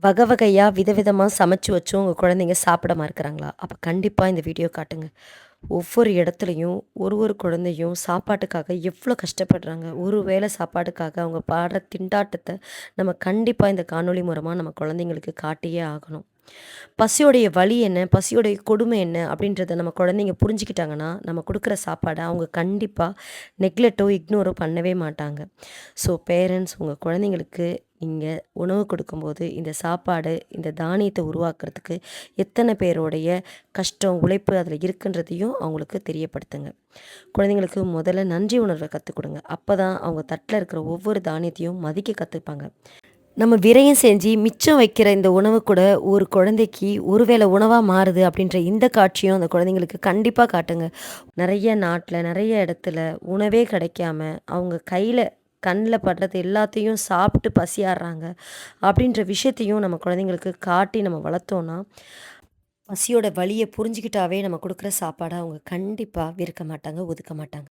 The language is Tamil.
வகை வகையா, விதவிதமா சமைச்சு வச்சும் உங்க குழந்தைங்க சாப்பிட மறுக்கிறாங்களா? அப்ப கண்டிப்பா இந்த வீடியோ காட்டுங்க. ஒவ்வொரு இடத்துலயும் ஒரு ஒரு குழந்தையும் சாப்பாட்டுக்காக எவ்ளோ கஷ்டப்படுறாங்க. ஒரு வேளை சாப்பாட்டுக்காக அவங்க பாடுற திண்டாட்டத்த நம்ம கண்டிப்பா இந்த காணொளி மூலமா நம்ம குழந்தைங்களுக்கு காட்டியே ஆகணும். பசியோடைய வலி என்ன? பசியோடைய கொடுமை என்ன? அப்படின்றத நம்ம குழந்தைங்க புரிஞ்சுக்கிட்டாங்கன்னா, நம்ம குடுக்குற சாப்பாட அவங்க கண்டிப்பா நெக்லெக்ட்டோ, இக்னோரோ பண்ணவே மாட்டாங்க. ஸோ பேரண்ட்ஸ் உங்க குழந்தைங்களுக்கு நீங்க உணவு கொடுக்கும்போது, இந்த சாப்பாடு, இந்த தானியத்த உருவாக்குறதுக்கு எத்தன பேருடைய கஷ்டம், உழைப்பு அதில இருக்குன்றதையும் அவங்களுக்கு தெரியப்படுத்துங்க. குழந்தைங்களுக்கு முதல்ல நன்றி உணர்வ கத்துக் குடுங்க. அப்பதான் அவங்க தட்ல இருக்கிற ஒவ்வொரு தானியத்தையும் மதிக்க கத்துப்பாங்க. நம்ம விரயம் செஞ்சு மிச்சம் வைக்கிற இந்த உணவு கூட ஒரு குழந்தைக்கு ஒரு வேளை உணவா மாறுது அப்படின்ற இந்த காட்சியும் அந்த குழந்தைங்களுக்கு கண்டிப்பா காட்டுங்க. நெறைய நாட்ல, நெறைய இடத்துல உணவே கிடைக்காம, அவங்க கையில கண்ல படுறது எல்லாத்தையும் சாப்பிட்டு பசியார்றாங்க. அப்படின்ற விஷயத்தையும் நம்ம குழந்தைங்களுக்கு காட்டி நம்ம வளர்த்தோம்னா, பசியோட வலிய புரிஞ்சுக்கிட்டாவே நம்ம குடுக்குற சாப்பாட அவங்க கண்டிப்பா வெறுக்க மாட்டாங்க, ஒதுக்க மாட்டாங்க.